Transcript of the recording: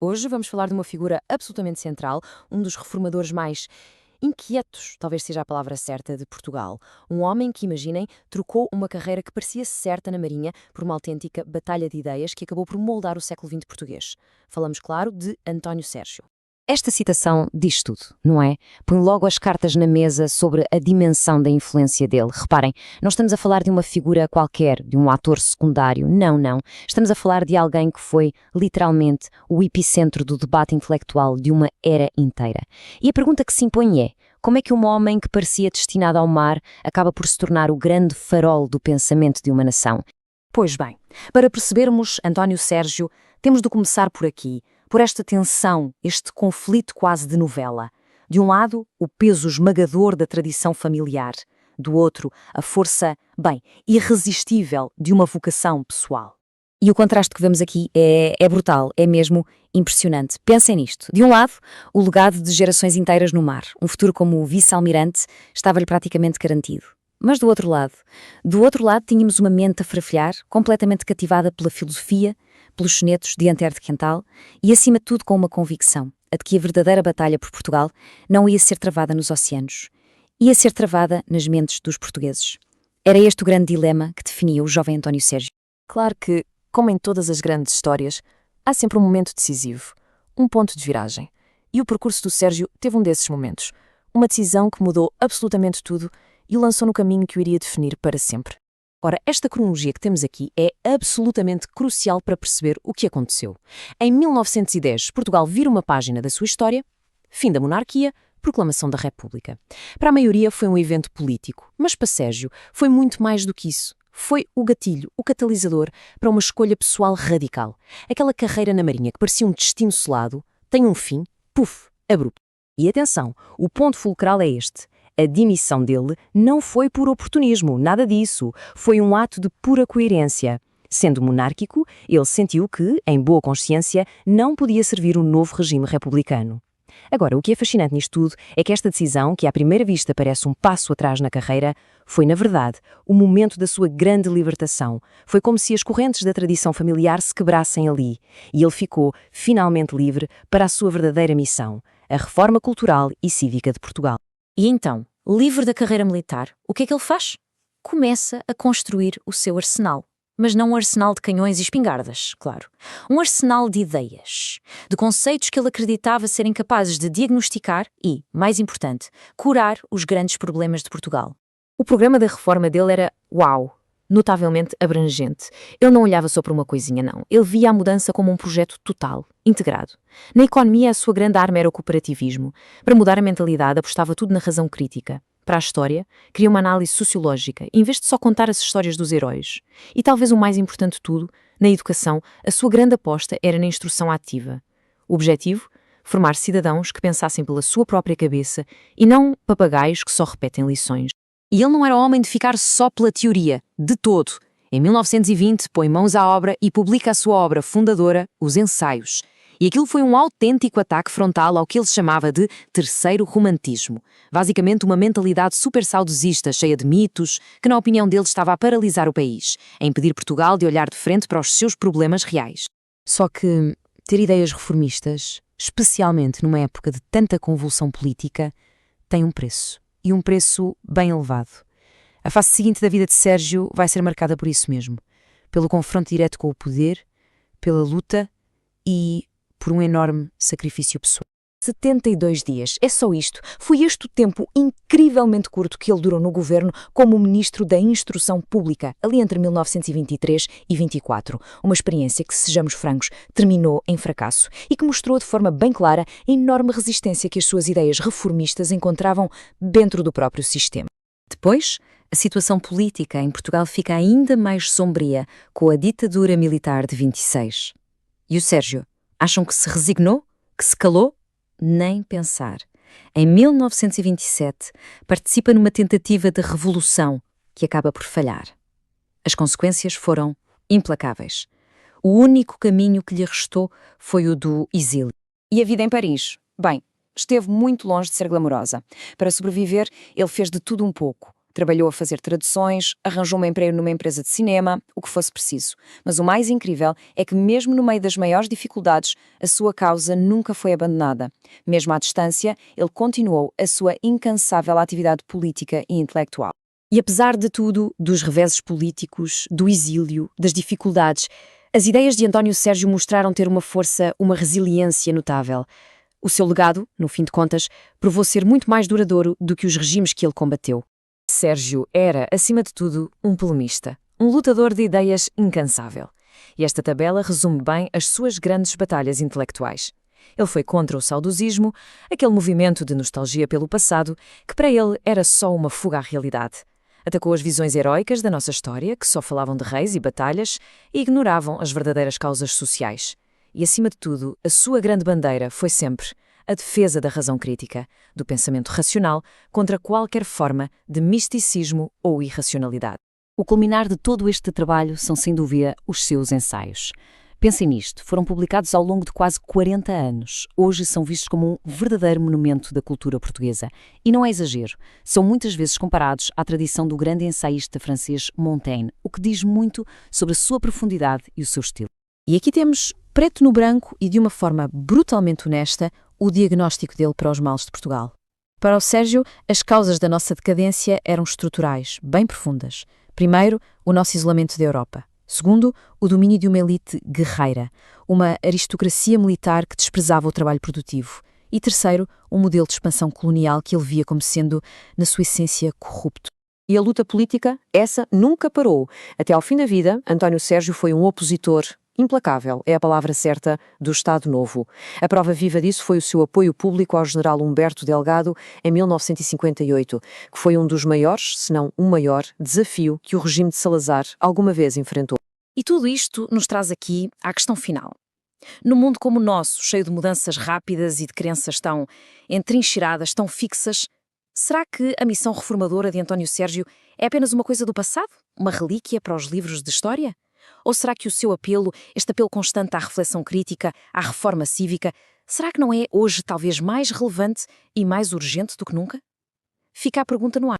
Hoje vamos falar de uma figura absolutamente central, um dos reformadores mais inquietos, talvez seja a palavra certa, de Portugal. Um homem que, imaginem, trocou uma carreira que parecia certa na Marinha por uma autêntica batalha de ideias que acabou por moldar o século XX português. Falamos, claro, de António Sérgio. Esta citação diz tudo, não é? Põe logo as cartas na mesa sobre a dimensão da influência dele. Reparem, não estamos a falar de uma figura qualquer, de um ator secundário. Não, não. Estamos a falar de alguém que foi, literalmente, o epicentro do debate intelectual de uma era inteira. E a pergunta que se impõe é: como é que um homem que parecia destinado ao mar acaba por se tornar o grande farol do pensamento de uma nação? Pois bem, para percebermos António Sérgio, temos de começar por aqui, por esta tensão, este conflito quase de novela. De um lado, o peso esmagador da tradição familiar. Do outro, a força, irresistível de uma vocação pessoal. E o contraste que vemos aqui é brutal, é mesmo impressionante. Pensem nisto. De um lado, o legado de gerações inteiras no mar. Um futuro como vice-almirante estava-lhe praticamente garantido. Mas do outro lado tínhamos uma mente a fervilhar, completamente cativada pela filosofia, pelos sonetos de Antero de Quental e, acima de tudo, com uma convicção, a de que a verdadeira batalha por Portugal não ia ser travada nos oceanos, ia ser travada nas mentes dos portugueses. Era este o grande dilema que definia o jovem António Sérgio. Claro que, como em todas as grandes histórias, há sempre um momento decisivo, um ponto de viragem. E o percurso do Sérgio teve um desses momentos, uma decisão que mudou absolutamente tudo e o lançou no caminho que o iria definir para sempre. Ora, esta cronologia que temos aqui é absolutamente crucial para perceber o que aconteceu. Em 1910, Portugal vira uma página da sua história, fim da monarquia, proclamação da República. Para a maioria foi um evento político, mas para Sérgio foi muito mais do que isso. Foi o gatilho, o catalisador para uma escolha pessoal radical. Aquela carreira na Marinha que parecia um destino selado, tem um fim, abrupto. E atenção, o ponto fulcral é este. A demissão dele não foi por oportunismo, nada disso. Foi um ato de pura coerência. Sendo monárquico, ele sentiu que, em boa consciência, não podia servir o novo regime republicano. Agora, o que é fascinante nisto tudo é que esta decisão, que à primeira vista parece um passo atrás na carreira, foi, na verdade, o momento da sua grande libertação. Foi como se as correntes da tradição familiar se quebrassem ali, e ele ficou, finalmente livre, para a sua verdadeira missão, a reforma cultural e cívica de Portugal. E então, livre da carreira militar, o que é que ele faz? Começa a construir o seu arsenal. Mas não um arsenal de canhões e espingardas, claro. Um arsenal de ideias, de conceitos que ele acreditava serem capazes de diagnosticar e, mais importante, curar os grandes problemas de Portugal. O programa da reforma dele era, notavelmente abrangente. Ele não olhava só para uma coisinha, não. Ele via a mudança como um projeto total, integrado. Na economia, a sua grande arma era o cooperativismo. Para mudar a mentalidade, apostava tudo na razão crítica. Para a história, queria uma análise sociológica, em vez de só contar as histórias dos heróis. E talvez o mais importante de tudo, na educação, a sua grande aposta era na instrução ativa. O objetivo? Formar cidadãos que pensassem pela sua própria cabeça e não papagaios que só repetem lições. E ele não era homem de ficar só pela teoria, de todo. Em 1920, põe mãos à obra e publica a sua obra fundadora, Os Ensaios. E aquilo foi um autêntico ataque frontal ao que ele chamava de terceiro romantismo. Basicamente uma mentalidade super saudosista, cheia de mitos, que na opinião dele estava a paralisar o país, a impedir Portugal de olhar de frente para os seus problemas reais. Só que ter ideias reformistas, especialmente numa época de tanta convulsão política, tem um preço. E um preço bem elevado. A fase seguinte da vida de Sérgio vai ser marcada por isso mesmo. Pelo confronto direto com o poder, pela luta e por um enorme sacrifício pessoal. 72 dias, é só isto. Foi este o tempo incrivelmente curto que ele durou no governo como ministro da Instrução Pública, ali entre 1923 e 24. Uma experiência que, sejamos francos, terminou em fracasso e que mostrou de forma bem clara a enorme resistência que as suas ideias reformistas encontravam dentro do próprio sistema. Depois, a situação política em Portugal fica ainda mais sombria com a ditadura militar de 26. E o Sérgio? Acham que se resignou? Que se calou? Nem pensar. Em 1927, participa numa tentativa de revolução que acaba por falhar. As consequências foram implacáveis. O único caminho que lhe restou foi o do exílio. E a vida em Paris? Bem, esteve muito longe de ser glamourosa. Para sobreviver, ele fez de tudo um pouco. Trabalhou a fazer traduções, arranjou um emprego numa empresa de cinema, o que fosse preciso. Mas o mais incrível é que, mesmo no meio das maiores dificuldades, a sua causa nunca foi abandonada. Mesmo à distância, ele continuou a sua incansável atividade política e intelectual. E apesar de tudo, dos reveses políticos, do exílio, das dificuldades, as ideias de António Sérgio mostraram ter uma força, uma resiliência notável. O seu legado, no fim de contas, provou ser muito mais duradouro do que os regimes que ele combateu. Sérgio era, acima de tudo, um polemista, um lutador de ideias incansável. E esta tabela resume bem as suas grandes batalhas intelectuais. Ele foi contra o saudosismo, aquele movimento de nostalgia pelo passado, que para ele era só uma fuga à realidade. Atacou as visões heróicas da nossa história, que só falavam de reis e batalhas, e ignoravam as verdadeiras causas sociais. E, acima de tudo, a sua grande bandeira foi sempre a defesa da razão crítica, do pensamento racional, contra qualquer forma de misticismo ou irracionalidade. O culminar de todo este trabalho são, sem dúvida, os seus ensaios. Pensem nisto, foram publicados ao longo de quase 40 anos. Hoje são vistos como um verdadeiro monumento da cultura portuguesa. E não é exagero, são muitas vezes comparados à tradição do grande ensaísta francês Montaigne, o que diz muito sobre a sua profundidade e o seu estilo. E aqui temos, preto no branco e de uma forma brutalmente honesta, o diagnóstico dele para os males de Portugal. Para o Sérgio, as causas da nossa decadência eram estruturais, bem profundas. Primeiro, o nosso isolamento da Europa. Segundo, o domínio de uma elite guerreira, uma aristocracia militar que desprezava o trabalho produtivo. E terceiro, um modelo de expansão colonial que ele via como sendo, na sua essência, corrupto. E a luta política, essa nunca parou. Até ao fim da vida, António Sérgio foi um opositor implacável, é a palavra certa, do Estado Novo. A prova viva disso foi o seu apoio público ao general Humberto Delgado em 1958, que foi um dos maiores, se não o maior, desafio que o regime de Salazar alguma vez enfrentou. E tudo isto nos traz aqui à questão final. Num mundo como o nosso, cheio de mudanças rápidas e de crenças tão entrincheiradas, tão fixas, será que a missão reformadora de António Sérgio é apenas uma coisa do passado? Uma relíquia para os livros de história? Ou será que o seu apelo, este apelo constante à reflexão crítica, à reforma cívica, será que não é hoje talvez mais relevante e mais urgente do que nunca? Fica a pergunta no ar.